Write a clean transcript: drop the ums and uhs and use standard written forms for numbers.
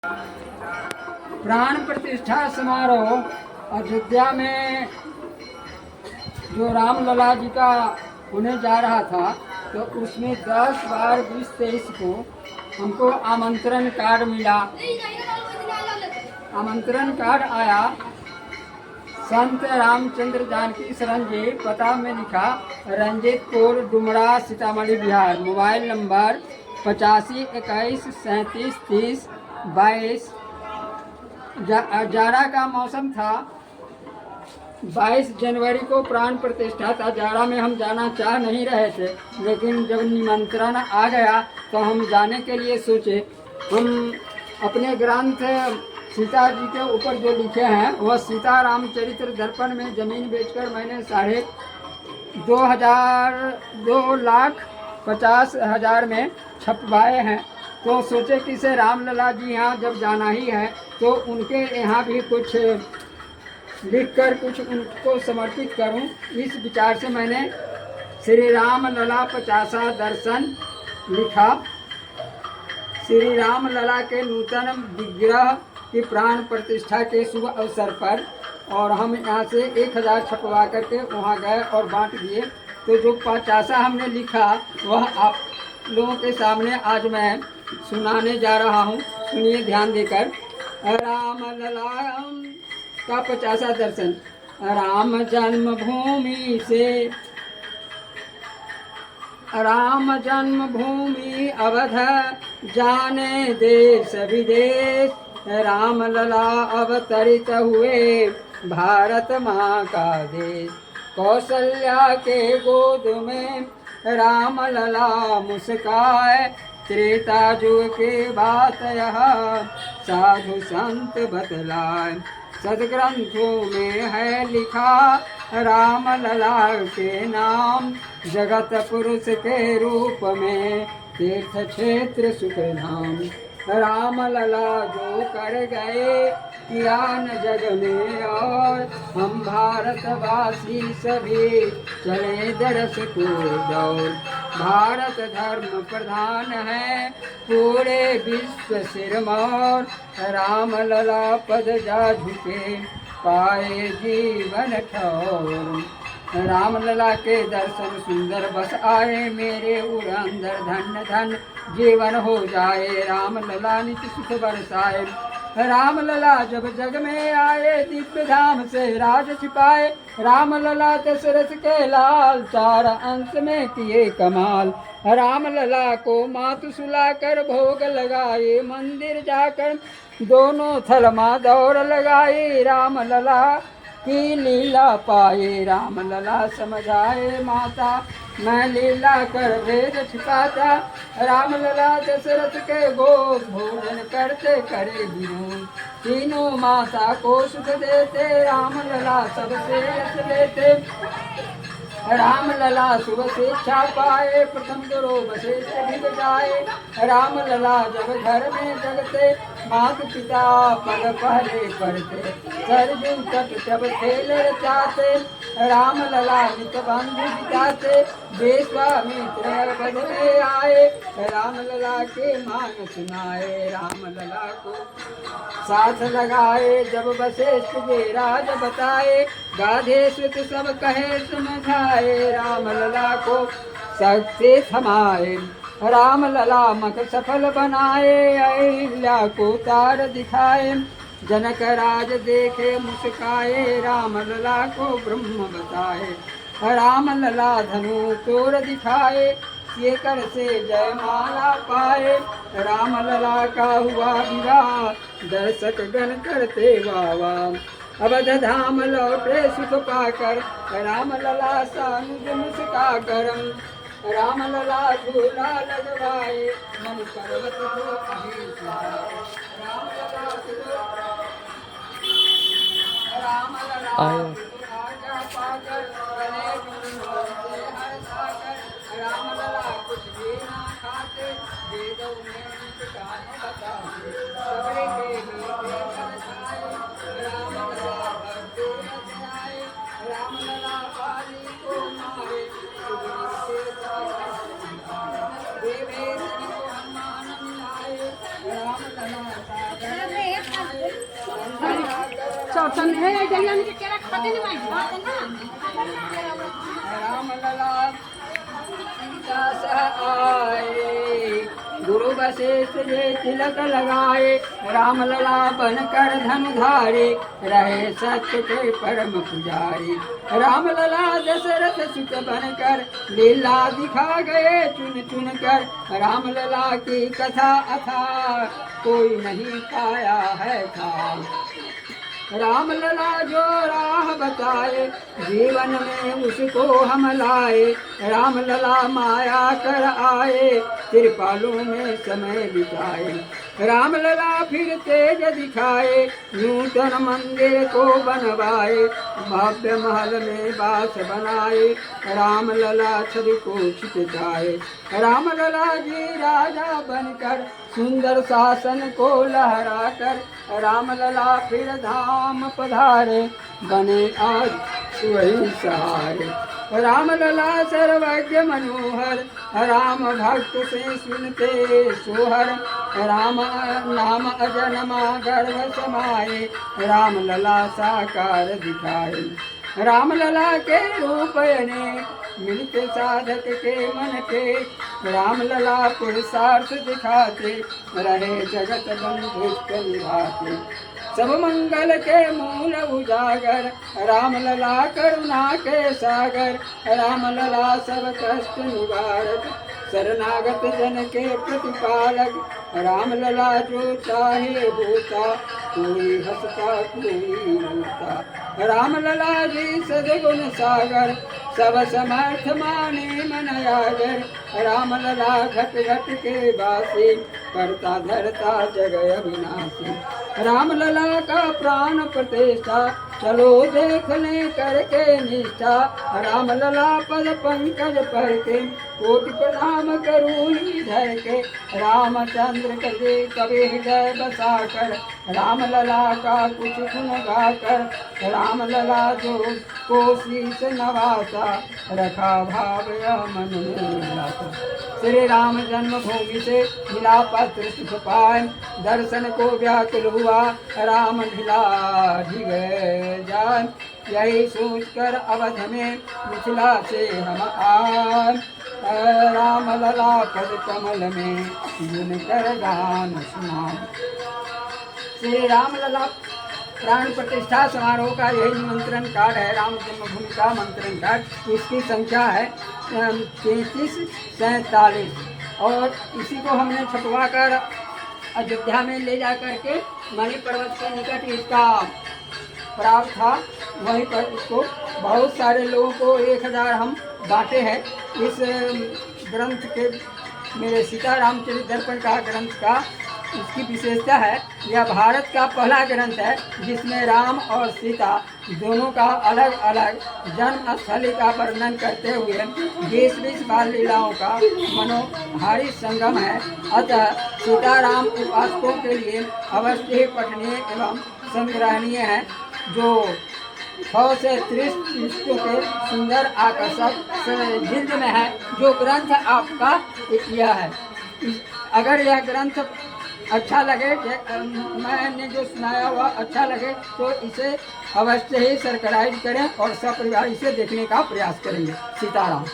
प्राण प्रतिष्ठा समारोह अयोध्या में जो रामलला जी का होने जा रहा था, तो उसमें 10, 12, 20, 23 को हमको आमंत्रण कार्ड मिला। आमंत्रण कार्ड आया, संत रामचंद्र जानकी शरण जी, पता में लिखा रंजीतपुर, डुमरा, सीतामढ़ी, बिहार। Mobile number 85 21 37 30 22। जाड़ा का मौसम था। 22 जनवरी को प्राण प्रतिष्ठा था। जाड़ा में हम जाना चाह नहीं रहे थे, लेकिन जब निमंत्रण आ गया तो हम जाने के लिए सोचे। हम अपने ग्रंथ सीता जी के ऊपर जो लिखे हैं, वह सीता रामचरित्र दर्पण में ज़मीन बेचकर मैंने 2,50,000 में छपवाए हैं। तो सोचे कि से रामलला जी यहाँ जब जाना ही है तो उनके यहाँ भी कुछ लिखकर कुछ उनको समर्पित करूं। इस विचार से मैंने श्री राम लला 50 दर्शन लिखा। श्री राम लला के नूतन विग्रह की प्राण प्रतिष्ठा के शुभ अवसर पर, और हम यहाँ से 1000 छपवा करके वहाँ गए और बांट दिए। तो जो 50 हमने लिखा वह आप लोगों के सामने आज मैं सुनाने जा रहा हूँ। सुनिए ध्यान देकर। राम लला का 50 दर्शन। राम जन्मभूमि से, राम जन्मभूमि अवध, जाने देश विदेश। राम लला अवतरित हुए भारत माँ का देश। कौशल्या के गोद में राम लला मुस्काए। त्रेता युग के बात यह साधु संत बतलाए। सदग्रंथों में है लिखा राम लला के नाम। जगत पुरुष के रूप में तीर्थ क्षेत्र सुख धाम। राम लला जो कर गए किया न जग में, और हम भारतवासी सभी चले दरस को दौड़। भारत धर्म प्रधान है पूरे विश्व सिरमौर। राम लला पद जा झुके पाए जीवन ठौर। राम लला के दर्शन सुंदर बस आए, मेरे उड़ंदर धन धन जीवन हो जाए। राम लला नित्य सुख बरसाए। राम लला जब जग में आए, दिव्य धाम से राज छिपाए। राम लला दशरथ के लाल, 4 अंश में किए कमाल। राम लला को मातु सुलाकर भोग लगाए, मंदिर जाकर दोनों थलमा दौड़ लगाई। राम लला की लीला पाए, राम लला समझाए माता, मैं लीला कर भेद छिपाता। राम लला दशरथ के गोद भोजन करते करे विनोद। तीनों माता को सुख देते, राम लला सबसे यश लेते। राम लला शुभ शिक्षा पाए, प्रथम गुरु वशिष्ठ भी बजाए। राम लला जब घर में जगते, माता पिता पग पहले पढ़ते। सरजू तट जब खेल रचाते, राम लला नित बंधु बिताते। विश्वामित्र पद में आए, राम लला के मान सुनाए। राम लला को साथ लगाए, जब वशिष्ठ जी राज बताए। गाधे सुत सब कहे समझाए, राम लला को शक्ति थमाए। राम लला मख सफल बनाए, अहिल्या को तार दिखाए। जनक राज देखे मुस्काए, राम लला को ब्रह्म बताए। राम लला धनु तोर दिखाए, ये कर से जयमाला पाए। राम लला का हुआ विवाह, दर्शक गण करते वावा। अवध धाम लौटे सुख पाकर, राम लला सानुज मुस्का कर। राम लला झूला लगवाए, मन पर्वत को कहीं सुनाए। राम लला आजा पाकर, गले गुण से हर साकर। राम लला कुछ भी ना खाते, वेदों में निज काम बताते। सबरे के मीठे फल खाए, राम लला भक्ति रच आए। राम लला बाली को मारे, सुग्रीव के साथ देवे को हनुमान मिलाए। चौथन है जलिया के केरा खाते नहीं राम लला सीता सह आए, गुरु वशिष्ठ जे तिलक लगाए, राम लला बनकर धन धारे, रहे सत्य के परम पुजारी। राम लला दशरथ सुत बनकर लीला दिखा गए चुन चुन कर, राम लला की कथा अथा कोई नहीं पाया है था। राम लला जो राह बताए, जीवन में उसको हम लाए, राम लला माया कर आए, त्रिपालों में समय बिताए। राम लला फिर तेज दिखाए, नूतन मंदिर को बनवाए, भव्य महल में बास बनाए, राम लला छवि को छिटकाए। राम लला जी राजा बनकर सुंदर शासन को लहरा कर, राम लला फिर धाम पधारे, बने आज वही सहारे। राम लला सर्वज्ञ मनोहर, राम भक्त से सुनते सोहर, राम नाम अजन्मा गर्भ समाए, राम लला साकार दिखाए। राम लला के रूप ने मिलते साधक के मन के, राम लला पुरुषार्थ दिखाते, रहे जगत बंधुष्ट निभाते। सब मंगल के मूल उजागर, राम लला करुणा के सागर, राम लला सब कष्ट निवारक, शरणागत जन के प्रतिपालक। राम लला जो चाहे होता, कोई हंसता कोई रोता। राम लला जी सद्गुण सागर, सब समर्थ माने मन आगर, राम लला घट घट के वासी, करता धरता जग अविनाशी। राम लला का प्राण प्रतिष्ठा, चलो देख ले करके निष्ठा, राम लला पद पंकज पर के, कोटि प्रणाम करूँ धर के, रामचंद्र कभी कभी हृदय बसा कर, राम लला का कुछ गुण गाकर, राम लला जो को शीश नवासा, रखा भाव मन में लाता। श्री राम जन्मभूमि से मिला पत्र सुख पाए, दर्शन को व्याकुल हुआ, राम ढिला ढिग जाए। यही सोच कर अवध में मिथिला से हम आए, राम लला पद कमल में जिन कर गान सुनाए। श्री राम लला प्राण प्रतिष्ठा समारोह का यही निमंत्रण कार्ड है, राम जन्मभूमि का मंत्रण कार्ड। इसकी संख्या है 3347 और इसी को हमने छपवा कर अयोध्या में ले जा करके मणि पर्वत के निकट इसका प्राप्त था, वहीं पर इसको बहुत सारे लोगों को 1000 हम बांटे हैं। इस ग्रंथ के मेरे सीता रामचरित दर्पण का ग्रंथ का इसकी विशेषता है, यह भारत का पहला ग्रंथ है जिसमें राम और सीता दोनों का अलग अलग जन्म स्थली का वर्णन करते हुए 20-20 बाल लीलाओं का मनोहारी संगम है। अतः सीताराम उपासकों के लिए अवश्य ही पठनीय एवं संग्रहणीय है, जो 100 से 30 पृष्ठों के सुंदर आकर्षक जिल्द में है, जो ग्रंथ आपका यह है। अगर यह ग्रंथ अच्छा लगे, मैंने जो सुनाया हुआ अच्छा लगे, तो इसे अवश्य ही सब्सक्राइब करें और सपरिवार इसे देखने का प्रयास करेंगे। सीताराम।